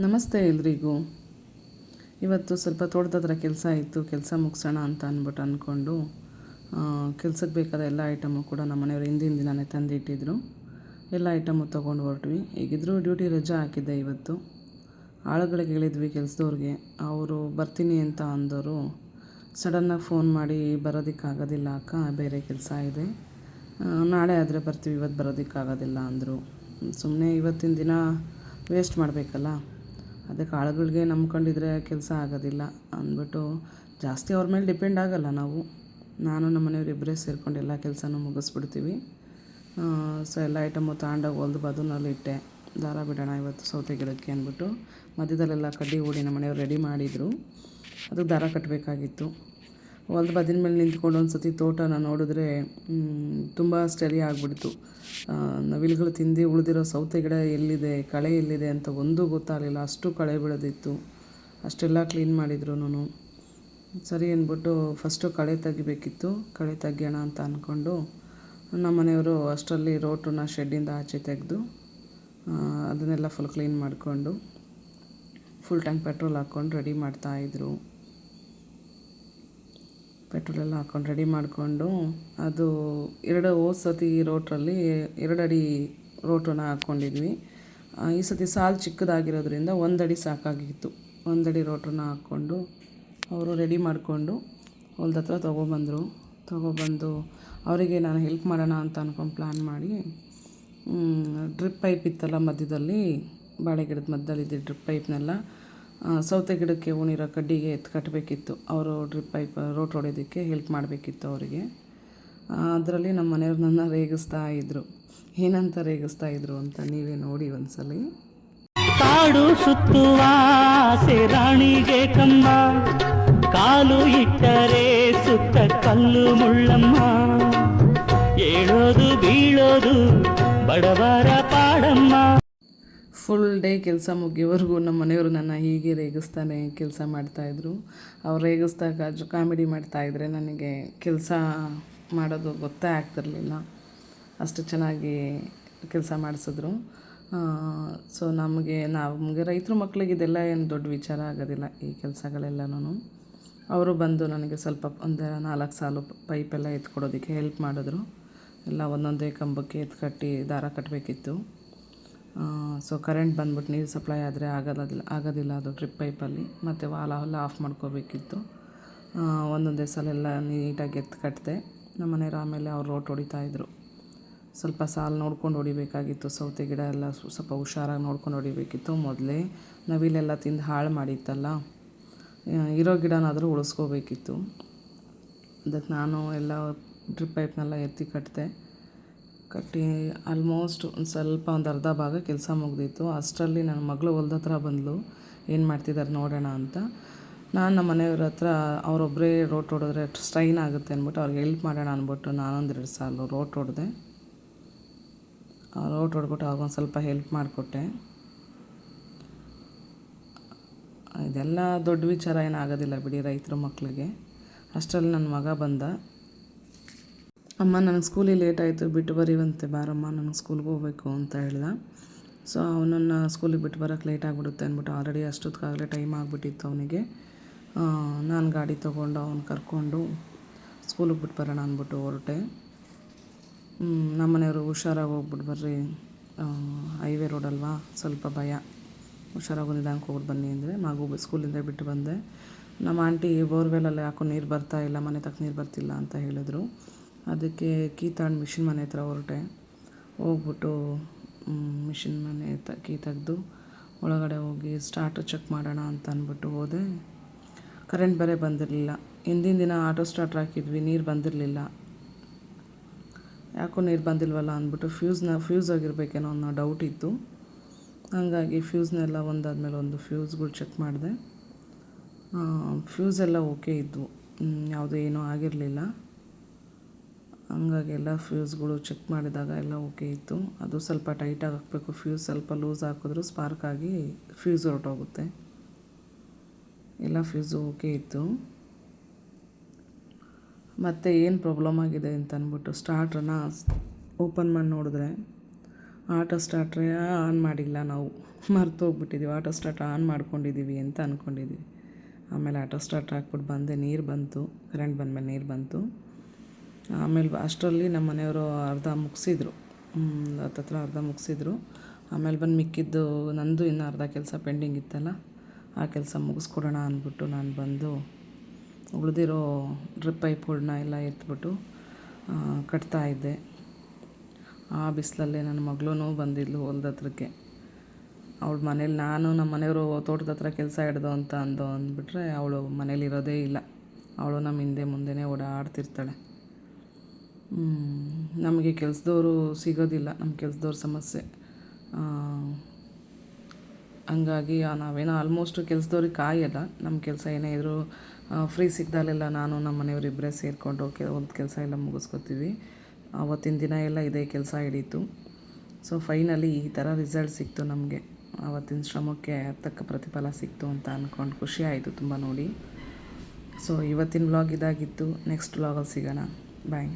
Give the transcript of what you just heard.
ನಮಸ್ತೆ ಎಲ್ರಿಗೂ. ಇವತ್ತು ಸ್ವಲ್ಪ ತೋಟದ ಹತ್ರ ಕೆಲಸ ಇತ್ತು. ಕೆಲಸ ಮುಗಿಸೋಣ ಅಂತ ಅಂದ್ಕೊಂಡು ಕೆಲ್ಸಕ್ಕೆ ಬೇಕಾದ ಎಲ್ಲ ಐಟಮು ಕೂಡ ನಮ್ಮ ಮನೆಯವರು ಹಿಂದಿನ ದಿನವೇ ತಂದಿಟ್ಟಿದ್ರು. ಎಲ್ಲ ಐಟಮು ತೊಗೊಂಡು ಹೊರಟ್ವಿ. ಈಗಿದ್ರೂ ಡ್ಯೂಟಿ ರಜೆ ಹಾಕಿದ್ದೆ ಇವತ್ತು. ಆಳುಗಳಿಗೆ ಹೇಳಿದ್ವಿ ಕೆಲಸದವ್ರಿಗೆ. ಅವರು ಬರ್ತೀನಿ ಅಂತ ಅಂದವರು ಸಡನ್ನಾಗಿ ಫೋನ್ ಮಾಡಿ ಬರೋದಕ್ಕಾಗೋದಿಲ್ಲ ಅಕ್ಕ, ಬೇರೆ ಕೆಲಸ ಇದೆ, ನಾಳೆ ಆದರೆ ಬರ್ತೀವಿ, ಇವತ್ತು ಬರೋದಕ್ಕಾಗೋದಿಲ್ಲ ಅಂದರು. ಸುಮ್ಮನೆ ಇವತ್ತಿನ ದಿನ ವೇಸ್ಟ್ ಮಾಡಬೇಕಲ್ಲ, ಅದಕ್ಕೆ ಆಳುಗಳಿಗೆ ನಂಬ್ಕೊಂಡಿದ್ರೆ ಕೆಲಸ ಆಗೋದಿಲ್ಲ ಅಂದ್ಬಿಟ್ಟು ಜಾಸ್ತಿ ಅವ್ರ ಮೇಲೆ ಡಿಪೆಂಡ್ ಆಗೋಲ್ಲ ನಾವು. ನಾನು ನಮ್ಮ ಮನೆಯವ್ರು ಇಬ್ಬರೇ ಸೇರ್ಕೊಂಡು ಎಲ್ಲ ಕೆಲಸನೂ ಮುಗಿಸ್ಬಿಡ್ತೀವಿ. ಸೊ ಎಲ್ಲ ಐಟಮು ತಗೊಂಡೋಗಿ ಹೊಲ್ದು ಬದುನಲ್ಲಿ ಇಟ್ಟೆ. ದಾರ ಬಿಡೋಣ ಇವತ್ತು ಸೌತೆ ಗಿಡಕ್ಕೆ ಅಂದ್ಬಿಟ್ಟು ಮಧ್ಯದಲ್ಲೆಲ್ಲ ಕಡ್ಡಿ ಹೂಡಿ ನಮ್ಮ ಮನೆಯವ್ರು ರೆಡಿ ಮಾಡಿದರು. ಅದಕ್ಕೆ ದಾರ ಕಟ್ಟಬೇಕಾಗಿತ್ತು. ಹೊಲ್ದು ಬದಿನ ಮೇಲೆ ನಿಂತ್ಕೊಂಡು ಒಂದು ಸತಿ ತೋಟನ ನೋಡಿದ್ರೆ ತುಂಬ ಸ್ಟಡಿ ಆಗಿಬಿಡ್ತು. ನವಿಲುಗಳು ತಿಂದು ಉಳಿದಿರೋ ಸೌತೆ ಗಿಡ ಎಲ್ಲಿದೆ, ಕಳೆ ಎಲ್ಲಿದೆ ಅಂತ ಒಂದೂ ಗೊತ್ತಾಗಲಿಲ್ಲ. ಅಷ್ಟು ಕಳೆ ಬೆಳೆದಿತ್ತು. ಅಷ್ಟೆಲ್ಲ ಕ್ಲೀನ್ ಮಾಡಿದ್ರು. ಸರಿ ಅಂದ್ಬಿಟ್ಟು ಫಸ್ಟು ಕಳೆ ತೆಗಿಬೇಕಿತ್ತು. ಕಳೆ ತೆಗಿಯೋಣ ಅಂತ ಅಂದ್ಕೊಂಡು ನಮ್ಮ ಮನೆಯವರು ಅಷ್ಟರಲ್ಲಿ ರೋಟನ್ನ ಶೆಡ್ಡಿಂದ ಆಚೆ ತೆಗೆದು ಅದನ್ನೆಲ್ಲ ಫುಲ್ ಕ್ಲೀನ್ ಮಾಡಿಕೊಂಡು ಫುಲ್ ಟ್ಯಾಂಕ್ ಪೆಟ್ರೋಲ್ ಹಾಕ್ಕೊಂಡು ರೆಡಿ ಮಾಡ್ತಾಯಿದ್ರು. ಪೆಟ್ರೋಲೆಲ್ಲ ಹಾಕ್ಕೊಂಡು ರೆಡಿ ಮಾಡಿಕೊಂಡು ಅದು ಹೋದ ಸತಿ ರೋಟ್ರಲ್ಲಿ 2 ಅಡಿ ರೋಟನ್ನ ಹಾಕ್ಕೊಂಡಿದ್ವಿ. ಈ ಸತಿ ಸಾಲು ಚಿಕ್ಕದಾಗಿರೋದ್ರಿಂದ 1 ಅಡಿ ಸಾಕಾಗಿತ್ತು. 1 ಅಡಿ ರೋಟನ್ನ ಹಾಕ್ಕೊಂಡು ಅವರು ರೆಡಿ ಮಾಡಿಕೊಂಡು ಹೊಲ್ದ ಹತ್ರ ತೊಗೊಬಂದು ಅವರಿಗೆ ನಾನು ಹೆಲ್ಪ್ ಮಾಡೋಣ ಅಂತ ಅಂದ್ಕೊಂಡು ಪ್ಲ್ಯಾನ್ ಮಾಡಿ ಡ್ರಿಪ್ ಪೈಪ್ ಇತ್ತಲ್ಲ ಮಧ್ಯದಲ್ಲಿ, ಬಾಳೆ ಗಿಡದ ಮಧ್ಯದಲ್ಲಿದ್ದ ಡ್ರಿಪ್ ಪೈಪ್ನೆಲ್ಲ ಸೌತೆ ಗಿಡಕ್ಕೆ ಉಣಿರೋ ಕಡ್ಡಿಗೆ ಎತ್ತು ಕಟ್ಟಬೇಕಿತ್ತು. ಅವರು ಡ್ರಿಪ್ ಪೈಪ್ ರೋಟ್ ಹೊಡೆಯೋದಕ್ಕೆ ಹೆಲ್ಪ್ ಮಾಡಬೇಕಿತ್ತು ಅವರಿಗೆ. ಅದರಲ್ಲಿ ನಮ್ಮ ಮನೆಯವ್ರು ನನ್ನ ರೇಗಿಸ್ತಾ ಇದ್ದರು. ಏನಂತ ರೇಗಿಸ್ತಾ ಇದ್ರು ಅಂತ ನೀವೇ ನೋಡಿ ಒಂದ್ಸಲಿ. ಕಾಡು ಸುತ್ತುವ ರಾಣಿಗೆ ಕಂಬ, ಕಾಲು ಇಟ್ಟರೆ ಸುತ್ತ ಕಲ್ಲು ಮುಳ್ಳಮ್ಮ, ಏಳೋದು ಬೀಳೋದು ಬಡವರ ಪಾಡಮ್ಮ. ಫುಲ್ ಡೇ ಕೆಲಸ ಮುಗಿಯೋವರೆಗೂ ನಮ್ಮ ಮನೆಯವರು ನನ್ನ ಹೀಗೆ ರೇಗಿಸ್ತಾನೆ ಕೆಲಸ ಮಾಡ್ತಾಯಿದ್ರು. ಅವ್ರು ರೇಗಿಸ್ದಾಗ ಕಾಮಿಡಿ ಮಾಡ್ತಾಯಿದ್ರೆ ನನಗೆ ಕೆಲಸ ಮಾಡೋದು ಗೊತ್ತೇ ಆಗ್ತಿರಲಿಲ್ಲ. ಅಷ್ಟು ಚೆನ್ನಾಗಿ ಕೆಲಸ ಮಾಡಿಸಿದ್ರು. ಸೊ ನಮಗೆ ರೈತರ ಮಕ್ಕಳಿಗೆ ಇದೆಲ್ಲ ಏನು ದೊಡ್ಡ ವಿಚಾರ ಆಗೋದಿಲ್ಲ, ಈ ಕೆಲಸಗಳೆಲ್ಲನೂ. ಅವರು ಬಂದು ನನಗೆ ಸ್ವಲ್ಪ ಒಂದು 4 ಸಾಲು ಪೈಪೆಲ್ಲ ಎತ್ಕೊಡೋದಕ್ಕೆ ಹೆಲ್ಪ್ ಮಾಡಿದ್ರು. ಎಲ್ಲ ಒಂದೊಂದೇ ಕಂಬಕ್ಕೆ ಎತ್ಕಟ್ಟಿ ದಾರ ಕಟ್ಟಬೇಕಿತ್ತು. ಸೊ ಕರೆಂಟ್ ಬಂದ್ಬಿಟ್ಟು ನೀರು ಸಪ್ಲೈ ಆದರೆ ಆಗೋದಿಲ್ಲ ಅದು ಡ್ರಿಪ್ ಪೈಪಲ್ಲಿ. ಮತ್ತು ವಾಲೆಲ್ಲ ಆಫ್ ಮಾಡ್ಕೋಬೇಕಿತ್ತು. ಒಂದೊಂದೇ ಸಲ ಎಲ್ಲ ನೀಟಾಗಿ ಕಟ್ಟಿದೆ. ನಮ್ಮ ಮನೆಯವ್ರು ಆಮೇಲೆ ಅವ್ರು ರೋಟ್ ಹೊಡಿತಾಯಿದ್ರು. ಸ್ವಲ್ಪ ಸಾಲು ನೋಡ್ಕೊಂಡು ಹೊಡಿಬೇಕಾಗಿತ್ತು. ಸೌತೆ ಗಿಡ ಎಲ್ಲ ಸ್ವಲ್ಪ ಹುಷಾರಾಗಿ ನೋಡ್ಕೊಂಡು ಹೊಡಿಬೇಕಿತ್ತು. ಮೊದಲೇ ನವಿಲೆಲ್ಲ ತಿಂದು ಹಾಳು ಮಾಡಿತ್ತಲ್ಲ, ಇರೋ ಗಿಡನಾದರೂ ಉಳಿಸ್ಕೋಬೇಕಿತ್ತು. ಅದಕ್ಕೆ ನಾನು ಎಲ್ಲ ಡ್ರಿಪ್ ಪೈಪ್ನೆಲ್ಲ ಎತ್ತಿ ಕಟ್ಟಿ ಆಲ್ಮೋಸ್ಟ್ ಒಂದು ಅರ್ಧ ಭಾಗ ಕೆಲಸ ಮುಗ್ದಿತ್ತು. ಅಷ್ಟರಲ್ಲಿ ನನ್ನ ಮಗಳು ಹೊಲ್ದ ಹತ್ರ ಬಂದಳು, ಏನು ಮಾಡ್ತಿದ್ದಾರೆ ನೋಡೋಣ ಅಂತ. ನಾನು ನಮ್ಮ ಮನೆಯವ್ರ ಹತ್ರ ಅವರೊಬ್ಬರೇ ರೋಟ್ ಹೊಡೆದ್ರೆ ಸ್ಟ್ರೈನ್ ಆಗುತ್ತೆ ಅಂದ್ಬಿಟ್ಟು ಅವ್ರಿಗೆ ಹೆಲ್ಪ್ ಮಾಡೋಣ ಅಂದ್ಬಿಟ್ಟು ನಾನೊಂದು 2 ಸಾಲು ರೋಟ್ ಹೊಡೆದೆ. ರೋಟ್ ಹೊಡ್ಬಿಟ್ಟು ಅವ್ರಿಗೊಂದು ಸ್ವಲ್ಪ ಹೆಲ್ಪ್ ಮಾಡಿಕೊಟ್ಟೆ. ಇದೆಲ್ಲ ದೊಡ್ಡ ವಿಚಾರ ಏನಾಗೋದಿಲ್ಲ ಬಿಡಿ ರೈತರ ಮಕ್ಕಳಿಗೆ. ಅಷ್ಟರಲ್ಲಿ ನನ್ನ ಮಗ ಬಂದ. ಅಮ್ಮ ನನಗೆ ಸ್ಕೂಲಿಗೆ ಲೇಟ್ ಆಯಿತು, ಬಿಟ್ಟು ಬರೀವಂತೆ ಬಾರಮ್ಮ, ನನಗೆ ಸ್ಕೂಲ್ಗೆ ಹೋಗ್ಬೇಕು ಅಂತ ಹೇಳ್ದೆ. ಸೊ ಅವನನ್ನು ಸ್ಕೂಲಿಗೆ ಬಿಟ್ಟು ಬರೋಕ್ಕೆ ಲೇಟ್ ಆಗಿಬಿಡುತ್ತೆ ಅಂದ್ಬಿಟ್ಟು ಆಲ್ರೆಡಿ ಅಷ್ಟೊತ್ತಿಗಾಗಲೇ ಟೈಮ್ ಆಗಿಬಿಟ್ಟಿತ್ತು ಅವನಿಗೆ. ನಾನು ಗಾಡಿ ತೊಗೊಂಡು ಅವ್ನು ಕರ್ಕೊಂಡು ಸ್ಕೂಲಿಗೆ ಬಿಟ್ಟು ಬರೋಣ ಅಂದ್ಬಿಟ್ಟು ಹೊರಟೆ. ನಮ್ಮ ಮನೆಯವರು ಹುಷಾರಾಗಿ ಹೋಗ್ಬಿಟ್ಟು ಬರ್ರಿ, ಹೈವೇ ರೋಡ್ ಅಲ್ವಾ, ಸ್ವಲ್ಪ ಭಯ, ಹುಷಾರಾಗಿ ನಿಧಾನಕ್ಕೆ ಹೋಗ್ಬಿಟ್ಟು ಬನ್ನಿ ಅಂದರೆ ಮಗು ಸ್ಕೂಲಿಂದ ಬಿಟ್ಟು ಬಂದೆ. ನಮ್ಮ ಆಂಟಿ ಬೋರ್ವೆಲಲ್ಲಿ ಯಾಕೋ ನೀರು ಬರ್ತಾಯಿಲ್ಲ, ಮನೆ ತಕ್ಕ ನೀರು ಬರ್ತಿಲ್ಲ ಅಂತ ಹೇಳಿದ್ರು. ಅದಕ್ಕೆ ಕೀ ತಗೊಂಡು ಮಿಷಿನ್ ಮನೆ ಹತ್ರ ಹೊರಟೆ. ಹೋಗ್ಬಿಟ್ಟು ಮಿಷಿನ್ ಮನೆ ಕೀ ತೆಗೆದು ಒಳಗಡೆ ಹೋಗಿ ಸ್ಟಾರ್ಟರ್ ಚೆಕ್ ಮಾಡೋಣ ಅಂತ ಅಂದ್ಬಿಟ್ಟು ಹೋದೆ. ಕರೆಂಟ್ ಬೇರೆ ಬಂದಿರಲಿಲ್ಲ. ಹಿಂದಿನ ದಿನ ಆಟೋ ಸ್ಟಾರ್ಟ್ರ್ ಹಾಕಿದ್ವಿ, ನೀರು ಬಂದಿರಲಿಲ್ಲ. ಯಾಕೋ ನೀರು ಬಂದಿಲ್ವಲ್ಲ ಅಂದ್ಬಿಟ್ಟು ಫ್ಯೂಸ್ ಆಗಿರಬೇಕೇನೋ ಅನ್ನೋ ಡೌಟ್ ಇತ್ತು. ಹಾಗಾಗಿ ಫ್ಯೂಸ್ನೆಲ್ಲ ಒಂದಾದ್ಮೇಲೆ ಒಂದು ಫ್ಯೂಸ್ಗಳು ಚೆಕ್ ಮಾಡಿದೆ. ಫ್ಯೂಸ್ ಎಲ್ಲ ಓಕೆ ಇದ್ವು, ಯಾವುದೂ ಏನೂ ಆಗಿರಲಿಲ್ಲ. ಹಂಗಾಗಿ ಎಲ್ಲ ಫ್ಯೂಸ್ಗಳು ಚೆಕ್ ಮಾಡಿದಾಗ ಎಲ್ಲ ಓಕೆ ಇತ್ತು. ಅದು ಸ್ವಲ್ಪ ಟೈಟಾಗಿ ಹಾಕಬೇಕು. ಫ್ಯೂಸ್ ಸ್ವಲ್ಪ ಲೂಸ್ ಹಾಕಿದ್ರೂ ಸ್ಪಾರ್ಕ್ ಆಗಿ ಫ್ಯೂಸ್ ಹೊರಟೋಗುತ್ತೆ. ಎಲ್ಲ ಫ್ಯೂಸು ಓಕೆ ಇತ್ತು. ಮತ್ತು ಏನು ಪ್ರಾಬ್ಲಮ್ ಆಗಿದೆ ಅಂತ ಅಂದ್ಬಿಟ್ಟು ಸ್ಟಾರ್ಟ್ರನ್ನ ಓಪನ್ ಮಾಡಿ ನೋಡಿದ್ರೆ ಆಟೋ ಸ್ಟಾರ್ಟ್ರೇ ಆನ್ ಮಾಡಿಲ್ಲ ನಾವು, ಮರ್ತೋಗ್ಬಿಟ್ಟಿದ್ದೀವಿ. ಆಟೋ ಸ್ಟಾರ್ಟ್ ಆನ್ ಮಾಡ್ಕೊಂಡಿದ್ದೀವಿ ಅಂತ ಅಂದ್ಕೊಂಡಿದ್ದೀವಿ. ಆಮೇಲೆ ಆಟೋ ಸ್ಟಾರ್ಟ್ ಹಾಕ್ಬಿಟ್ಟು ಬಂದೆ, ನೀರು ಬಂತು, ಕರೆಂಟ್ ಬಂದಮೇಲೆ ನೀರು ಬಂತು. ಆಮೇಲೆ ಅಷ್ಟರಲ್ಲಿ ನಮ್ಮ ಮನೆಯವರು ಅರ್ಧ ಮುಗಿಸಿದ್ರು, ಹತ್ತತ್ರ ಅರ್ಧ ಮುಗಿಸಿದ್ರು. ಆಮೇಲೆ ಬಂದು ಮಿಕ್ಕಿದ್ದು ನಂದು ಇನ್ನೂ ಅರ್ಧ ಕೆಲಸ ಪೆಂಡಿಂಗ್ ಇತ್ತಲ್ಲ, ಆ ಕೆಲಸ ಮುಗಿಸ್ಕೊಡೋಣ ಅಂದ್ಬಿಟ್ಟು ನಾನು ಬಂದು ಉಳಿದಿರೋ ಡ್ರಿಪ್ ಪೈಪ್ಗಳ್ನ ಎಲ್ಲ ಎತ್ಬಿಟ್ಟು ಕಟ್ತಾಯಿದ್ದೆ. ಆ ಬಿಸಿಲಲ್ಲೇ ನನ್ನ ಮಗಳೂ ಬಂದಿದ್ಲು ಹೊಲ್ದ ಹತ್ರಕ್ಕೆ. ಅವಳ ಮನೇಲಿ ನಾನು ನಮ್ಮ ಮನೆಯವರು ತೋಟದ ಹತ್ರ ಕೆಲಸ ಹಿಡ್ದು ಅಂತ ಅಂದ್ಬಿಟ್ರೆ ಅವಳು ಮನೇಲಿರೋದೇ ಇಲ್ಲ. ಅವಳು ನಮ್ಮ ಹಿಂದೆ ಮುಂದೆನೇ ಓಡಾಡ್ತಿರ್ತಾಳೆ. ನಮಗೆ ಕೆಲಸದವರು ಸಿಗೋದಿಲ್ಲ, ನಮ್ಮ ಕೆಲಸದವ್ರ ಸಮಸ್ಯೆ. ಹಂಗಾಗಿ ನಾವೇನೋ ಆಲ್ಮೋಸ್ಟು ಕೆಲಸದವ್ರಿಗೆ ಕಾಯಲ್ಲ. ನಮ್ಮ ಕೆಲಸ ಏನೇ ಇದ್ದರೂ ಫ್ರೀ ಸಿಗ್ದಾಲೆಲ್ಲ ನಾನು ನಮ್ಮ ಮನೆಯವರಿಬ್ಬರೇ ಸೇರಿಕೊಂಡು ಹೊಲ್ದ ಕೆಲಸ ಎಲ್ಲ ಮುಗಿಸ್ಕೊತೀವಿ. ಆವತ್ತಿನ ದಿನ ಎಲ್ಲ ಇದೇ ಕೆಲಸ ಹಿಡೀತು. ಸೊ ಫೈನಲಿ ಈ ಥರ ರಿಸಲ್ಟ್ ಸಿಕ್ತು ನಮಗೆ. ಆವತ್ತಿನ ಶ್ರಮಕ್ಕೆ ತಕ್ಕ ಪ್ರತಿಫಲ ಸಿಕ್ತು ಅಂತ ಅಂದ್ಕೊಂಡು ಖುಷಿ ಆಯಿತು ತುಂಬ ನೋಡಿ. ಸೊ ಇವತ್ತಿನ ವ್ಲಾಗ್ ಇದಾಗಿತ್ತು. ನೆಕ್ಸ್ಟ್ ವ್ಲಾಗಲ್ಲಿ ಸಿಗೋಣ. ಬಾಯ್.